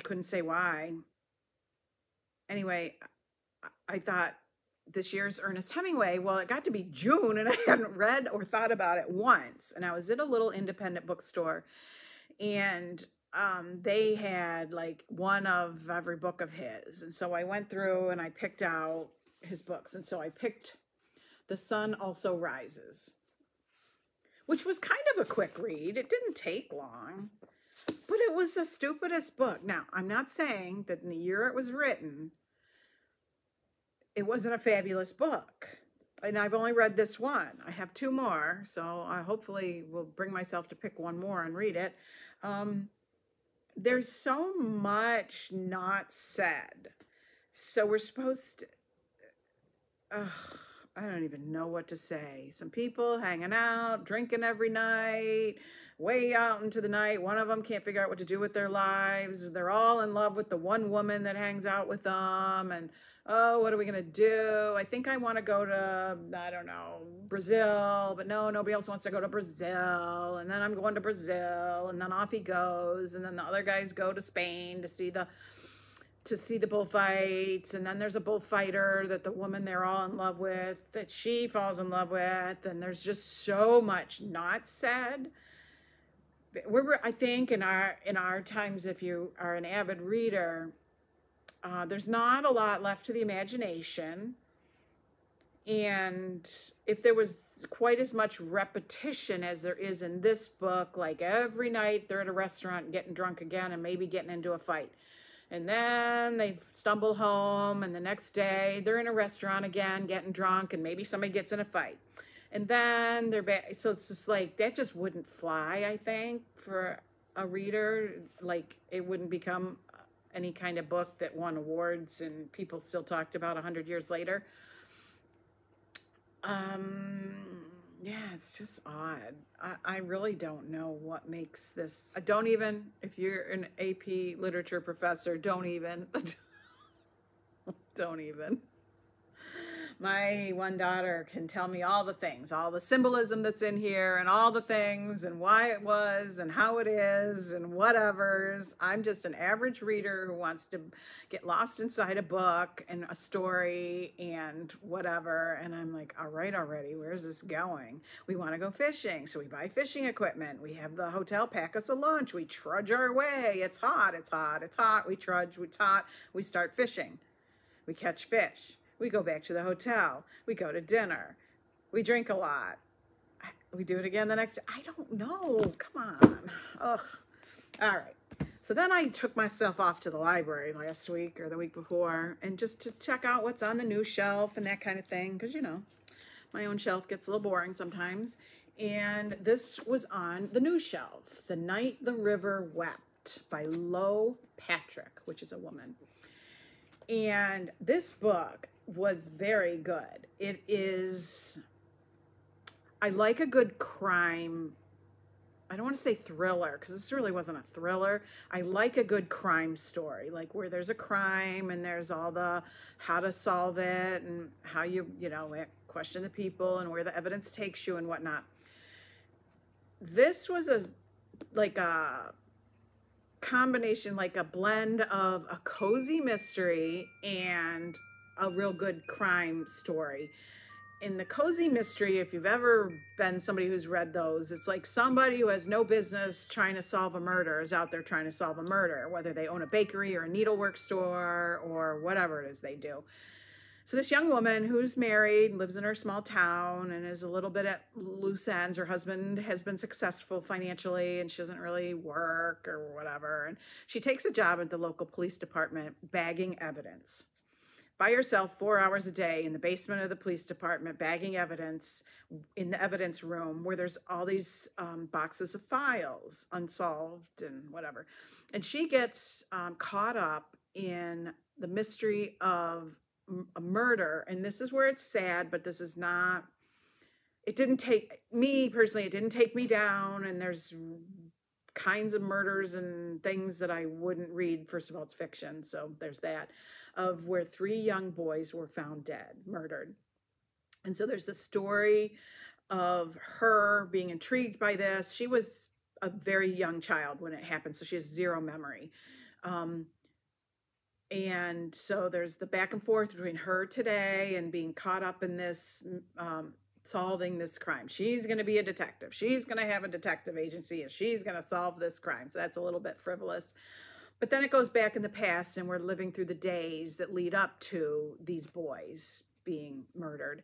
couldn't say why. Anyway, I thought this year's Ernest Hemingway, well, it got to be June, and I hadn't read or thought about it once. And I was at a little independent bookstore, and they had like one of every book of his. And so I went through and I picked out his books. And so I picked The Sun Also Rises, which was kind of a quick read. It didn't take long, but it was the stupidest book. Now, I'm not saying that in the year it was written, it wasn't a fabulous book. And I've only read this one. I have 2 more, so I hopefully will bring myself to pick one more and read it. There's so much not said. So we're supposed to, I don't even know what to say. Some people hanging out, drinking every night, way out into the night. One of them can't figure out what to do with their lives. They're all in love with the one woman that hangs out with them. And, oh, what are we going to do? I think I want to go to, I don't know, Brazil. But no, nobody else wants to go to Brazil. And then I'm going to Brazil. And then off he goes. And then the other guys go to Spain to see the bullfights. And then there's a bullfighter that the woman they're all in love with, that she falls in love with. And there's just so much not said. I think in our times, if you are an avid reader, there's not a lot left to the imagination. And if there was quite as much repetition as there is in this book, like every night they're at a restaurant getting drunk again and maybe getting into a fight. And then they stumble home, and the next day they're in a restaurant again getting drunk, and maybe somebody gets in a fight. And then they're back. So it's just like, that just wouldn't fly, I think, for a reader. Like, it wouldn't become any kind of book that won awards and people still talked about 100 years later. Yeah, it's just odd. I really don't know what makes this. Don't even, if you're an AP literature professor, don't even. Don't even. My one daughter can tell me all the things, all the symbolism that's in here and all the things and why it was and how it is and whatevers. I'm just an average reader who wants to get lost inside a book and a story and whatever. And I'm like, all right, already, where's this going? We want to go fishing. So we buy fishing equipment. We have the hotel pack us a lunch. We trudge our way. It's hot. It's hot. It's hot. We trudge. It's hot. We start fishing. We catch fish. We go back to the hotel. We go to dinner. We drink a lot. We do it again the next day. I don't know. Come on. Ugh. All right. So then I took myself off to the library last week or the week before, and just to check out what's on the new shelf and that kind of thing. Because, you know, my own shelf gets a little boring sometimes. And this was on the new shelf, The Night the River Wept by Patrick, which is a woman. And this book was very good. It is, I like a good crime I don't want to say thriller, because this really wasn't a thriller. I like a good crime story, like where there's a crime and there's all the how to solve it and how you know, question the people and where the evidence takes you and whatnot. This was like a combination, like a blend of a cozy mystery and a real good crime story. In the cozy mystery, if you've ever been somebody who's read those, it's like somebody who has no business trying to solve a murder is out there trying to solve a murder, whether they own a bakery or a needlework store or whatever it is they do. So this young woman who's married, lives in her small town, and is a little bit at loose ends. Her husband has been successful financially, and she doesn't really work or whatever. And she takes a job at the local police department bagging evidence. By herself 4 hours a day in the basement of the police department, bagging evidence in the evidence room where there's all these boxes of files, unsolved and whatever. And she gets caught up in the mystery of a murder. And this is where it's sad, but this is not, it didn't take me personally, it didn't take me down. And there's kinds of murders and things that I wouldn't read. First of all, it's fiction. So there's that, of where 3 young boys were found dead, murdered. And so there's the story of her being intrigued by this. She was a very young child when it happened, so she has zero memory. And so there's the back and forth between her today and being caught up in this, solving this crime. She's going to be a detective. She's going to have a detective agency and she's going to solve this crime. So that's a little bit frivolous. But then it goes back in the past and we're living through the days that lead up to these boys being murdered.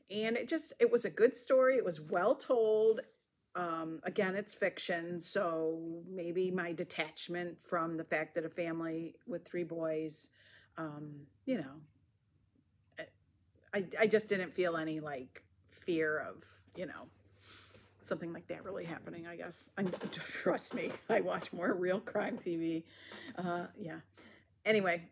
And it was a good story. It was well told. Again, it's fiction, so maybe my detachment from the fact that a family with 3 boys, you know, I just didn't feel any like fear of, you know, something like that really happening, I guess. Trust me, I watch more real crime TV. Yeah. Anyway,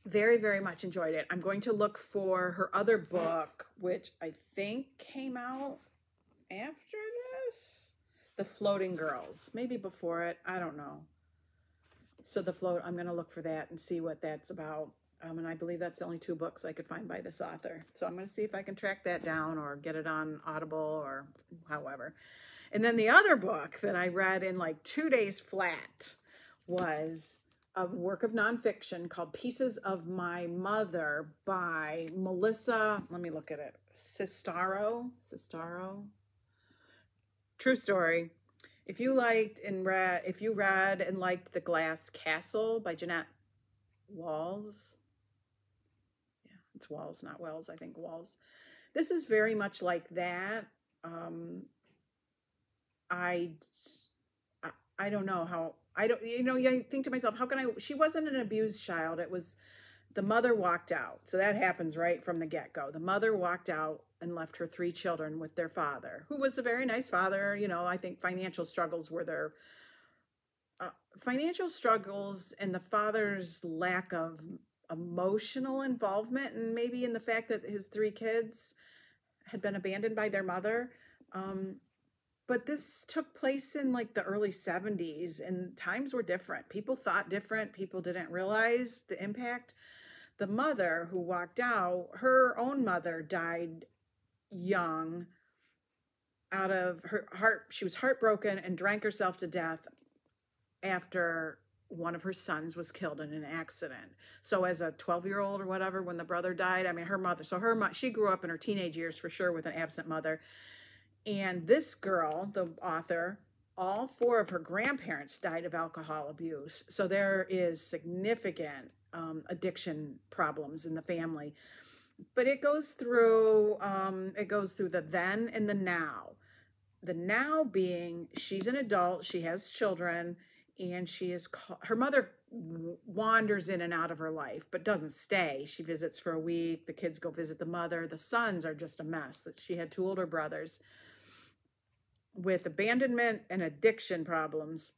very, very much enjoyed it. I'm going to look for her other book, which I think came out after this, The Floating Girls, maybe before it, I don't know. So I'm going to look for that and see what that's about. And I believe that's the only 2 books I could find by this author. So I'm going to see if I can track that down or get it on Audible or however. And then the other book that I read in like 2 days flat was a work of nonfiction called Pieces of My Mother by Melissa, let me look at it, Cistaro. True story. If you read and liked The Glass Castle by Jeanette Walls. Yeah, it's Walls, not Wells. I think Walls. This is very much like that. I don't know how, I think to myself, how can she wasn't an abused child. It was the mother walked out. So that happens right from the get-go. The mother walked out and left her 3 children with their father, who was a very nice father. You know, I think financial struggles were their financial struggles and the father's lack of emotional involvement, and maybe in the fact that his 3 kids had been abandoned by their mother. But this took place in like the early 70s and times were different. People thought different. People didn't realize the impact. The mother who walked out, her own mother died young out of her heart. She was heartbroken and drank herself to death after one of her sons was killed in an accident. So as a 12-year-old or whatever, when the brother died, I mean, she grew up in her teenage years for sure with an absent mother. And this girl, the author, all 4 of her grandparents died of alcohol abuse. So there is significant addiction problems in the family. But it goes through the then and the now. The now being she's an adult, she has children, and her mother wanders in and out of her life, but doesn't stay. She visits for a week. The kids go visit the mother. The sons are just a mess. That she had 2 older brothers with abandonment and addiction problems.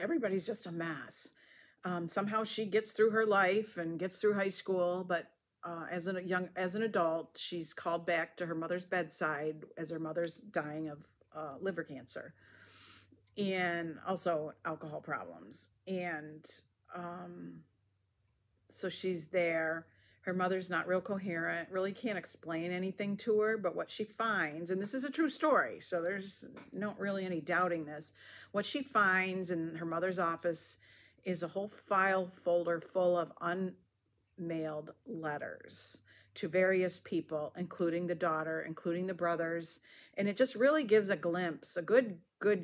Everybody's just a mess. Somehow she gets through her life and gets through high school, but as an adult, she's called back to her mother's bedside as her mother's dying of liver cancer. and also alcohol problems. And so she's there. Her mother's not real coherent, really can't explain anything to her, but what she finds, and this is a true story, so there's not really any doubting this, what she finds in her mother's office is a whole file folder full of unmailed letters to various people, including the daughter, including the brothers. And it just really gives a glimpse, a good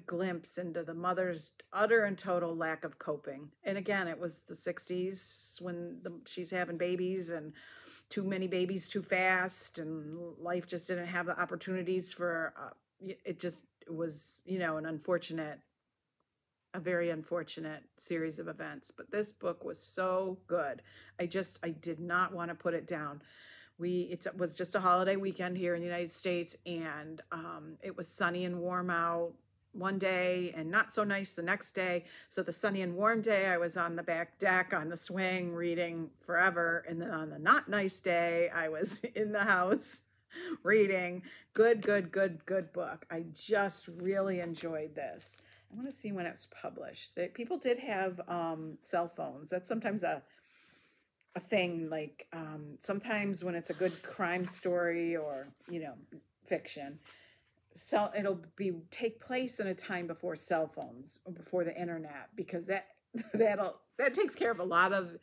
glimpse into the mother's utter and total lack of coping. And again, it was the 60s when she's having babies, and too many babies too fast, and life just didn't have the opportunities for, it was, you know, a very unfortunate series of events. But this book was so good. I did not want to put it down. It was just a holiday weekend here in the United States, and it was sunny and warm out one day and not so nice the next day. So the sunny and warm day, I was on the back deck on the swing reading forever. And then on the not nice day, I was in the house reading. Good book. I just really enjoyed this. I want to see when it was published. People did have cell phones. That's sometimes a thing, like sometimes when it's a good crime story or, you know, fiction, so it'll take place in a time before cell phones or before the internet, because that takes care of a lot of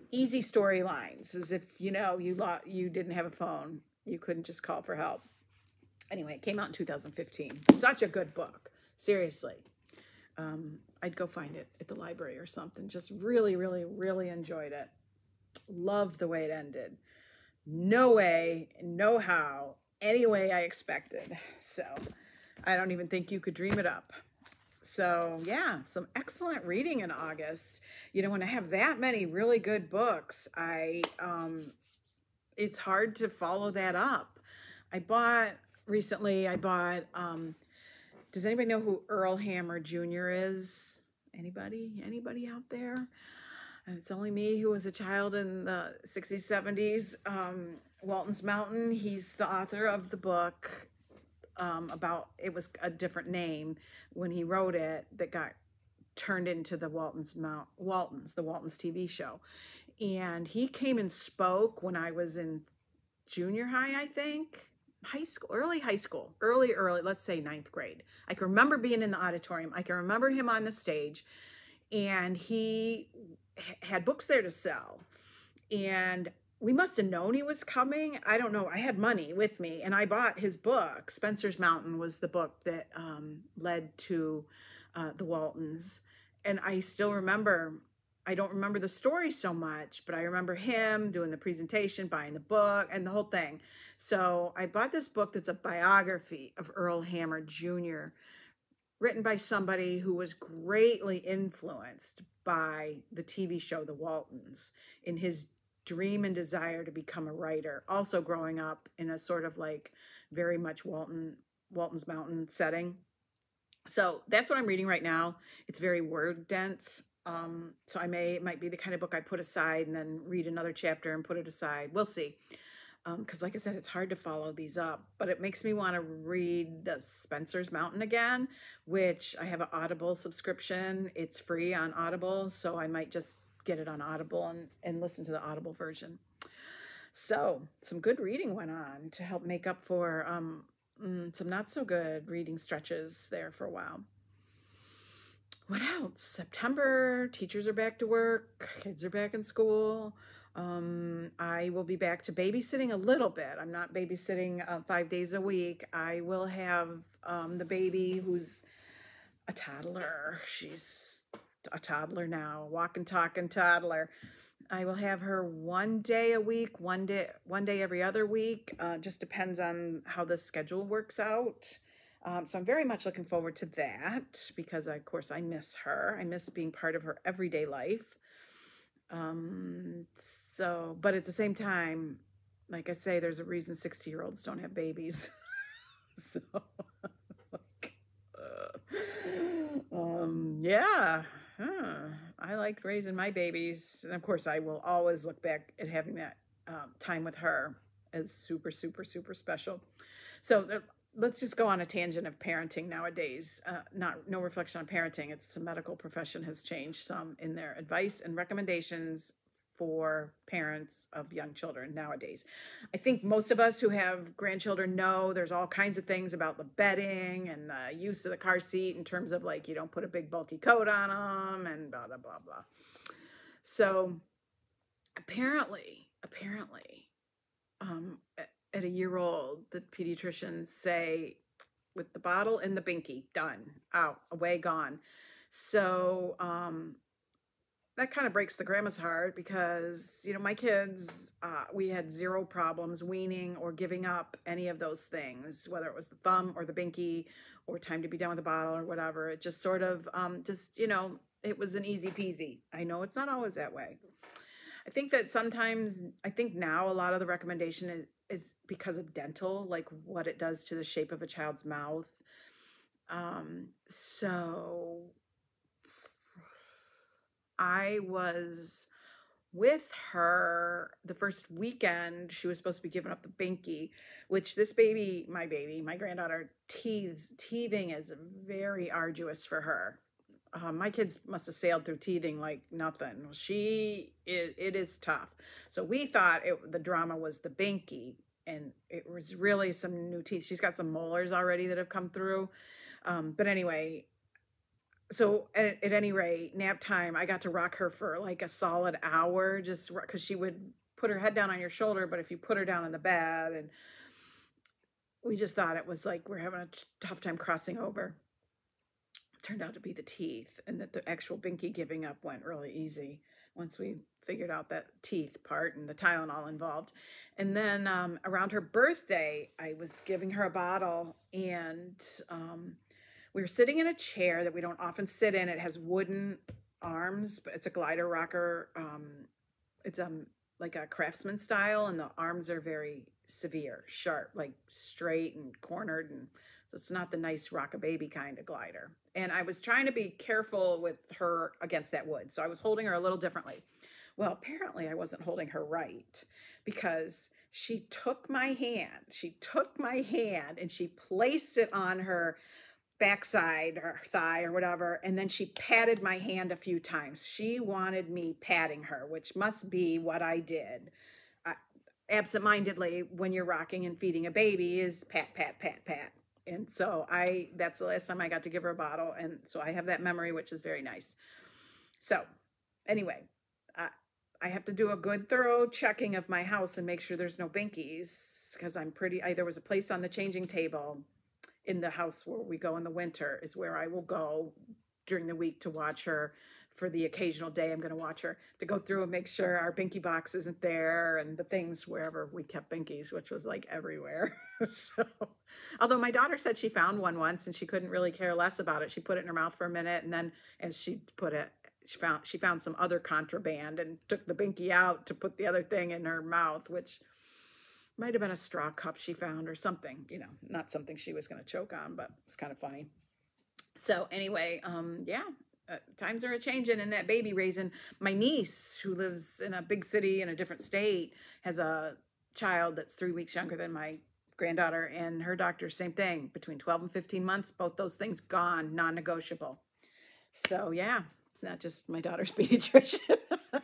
easy storylines. As if, you know, you didn't have a phone, you couldn't just call for help. Anyway, it came out in 2015. Such a good book, seriously. I'd go find it at the library or something. Just really enjoyed it. Loved the way it ended. No way, no how, any way I expected. So I don't even think you could dream it up. So yeah, some excellent reading in August. You know, when I have that many really good books, it's hard to follow that up. Recently I bought, does anybody know who Earl Hammer Jr. is? Anybody out there? It's only me who was a child in the 60s, 70s. Walton's Mountain, he's the author of the book it was a different name when he wrote it that got turned into the Walton's TV show. And he came and spoke when I was in junior high, I think. Early high school, early, let's say 9th grade. I can remember being in the auditorium. I can remember him on the stage, and he had books there to sell. And we must have known he was coming. I don't know. I had money with me, and I bought his book. Spencer's Mountain was the book that led to the Waltons. And I still remember, I don't remember the story so much, but I remember him doing the presentation, buying the book, and the whole thing. So I bought this book that's a biography of Earl Hammer Jr., written by somebody who was greatly influenced by the TV show The Waltons in his dream and desire to become a writer. Also growing up in a sort of like very much Walton's Mountain setting. So that's what I'm reading right now. It's very word dense. So it might be the kind of book I put aside and then read another chapter and put it aside. We'll see. Because like I said, it's hard to follow these up, but it makes me want to read the Spencer's Mountain again, which I have an Audible subscription. It's free on Audible, so I might just get it on Audible and listen to the Audible version. So some good reading went on to help make up for some not so good reading stretches there for a while. What else? September, teachers are back to work, kids are back in school. I will be back to babysitting a little bit. I'm not babysitting 5 days a week. I will have the baby, who's a toddler. She's a toddler now, walking, talking toddler. I will have her 1 day a week, one day every other week. Just depends on how the schedule works out. So I'm very much looking forward to that because, of course, I miss her. I miss being part of her everyday life. But at the same time, like I say, there's a reason 60-year-olds don't have babies. So, yeah, I liked raising my babies. And of course, I will always look back at having that time with her as super, super, super special. So let's just go on a tangent of parenting nowadays. No reflection on parenting. It's the medical profession has changed some in their advice and recommendations for parents of young children nowadays. I think most of us who have grandchildren know there's all kinds of things about the bedding and the use of the car seat in terms of like, you don't put a big bulky coat on them and blah, blah, blah, blah. So apparently, at a year old, the pediatricians say with the bottle and the binky, done, out, away, gone. So, that kind of breaks the grandma's heart because, you know, my kids, we had zero problems weaning or giving up any of those things, whether it was the thumb or the binky or time to be done with the bottle or whatever. It just sort of, you know, it was an easy peasy. I know it's not always that way. I think that sometimes, I think now a lot of the recommendation is because of dental, like what it does to the shape of a child's mouth. So I was with her the first weekend. She was supposed to be giving up the binky, which this baby, my granddaughter, teething is very arduous for her. My kids must have sailed through teething like nothing. It is tough. So we thought the drama was the binky, and it was really some new teeth. She's got some molars already that have come through. But anyway, so at any rate, nap time, I got to rock her for like a solid hour, just because she would put her head down on your shoulder, but if you put her down in the bed, and we just thought it was like we're having a tough time crossing over. It turned out to be the teeth, and that the actual binky giving up went really easy once we figured out that teeth part and the Tylenol involved. And then around her birthday, I was giving her a bottle, and we were sitting in a chair that we don't often sit in. It has wooden arms, but it's a glider rocker. It's like a Craftsman style, and the arms are very severe, sharp, like straight and cornered, and so it's not the nice rock a baby kind of glider. And I was trying to be careful with her against that wood, so I was holding her a little differently. Well, apparently I wasn't holding her right, because she took my hand. She took my hand and she placed it on her backside or thigh or whatever, and then she patted my hand a few times. She wanted me patting her, which must be what I did. Absentmindedly, when you're rocking and feeding a baby, is pat, pat, pat, pat. And so that's the last time I got to give her a bottle, and so I have that memory, which is very nice. So anyway, I have to do a good thorough checking of my house and make sure there's no binkies, because there was a place on the changing table in the house where we go in the winter, is where I will go during the week to watch her. For the occasional day I'm going to watch her, to go through and make sure our binky box isn't there, and the things wherever we kept binkies, which was like everywhere. So, although my daughter said she found one once and she couldn't really care less about it. She put it in her mouth for a minute, and then as she put it, she found some other contraband and took the binky out to put the other thing in her mouth, which might have been a straw cup she found or something, you know, not something she was going to choke on, but it's kind of funny. So anyway, yeah, times are a-changing, and that baby raising. My niece, who lives in a big city in a different state, has a child that's 3 weeks younger than my granddaughter, and her doctor, same thing, between 12 and 15 months, both those things gone, non-negotiable. So yeah, it's not just my daughter's pediatrician.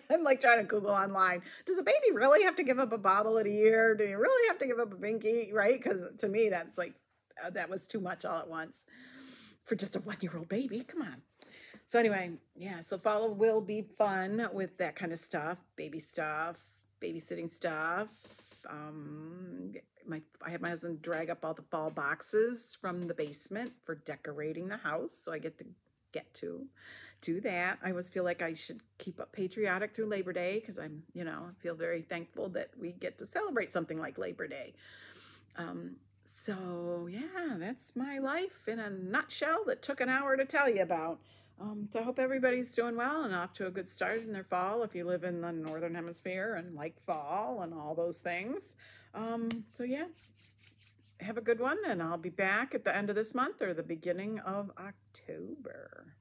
I'm like trying to Google online, does a baby really have to give up a bottle at a year? Do you really have to give up a binky, right? Because to me, that's like, that was too much all at once for just a 1-year-old baby. Come on. So anyway, yeah, so fall will be fun with that kind of stuff, baby stuff, babysitting stuff. I had my husband drag up all the fall boxes from the basement for decorating the house, so I get to do that. I always feel like I should keep up Patriotic through Labor Day, because I feel very thankful that we get to celebrate something like Labor Day. So yeah, that's my life in a nutshell that took an hour to tell you about. So I hope everybody's doing well and off to a good start in their fall if you live in the Northern Hemisphere and like fall and all those things. So yeah, have a good one, and I'll be back at the end of this month or the beginning of October.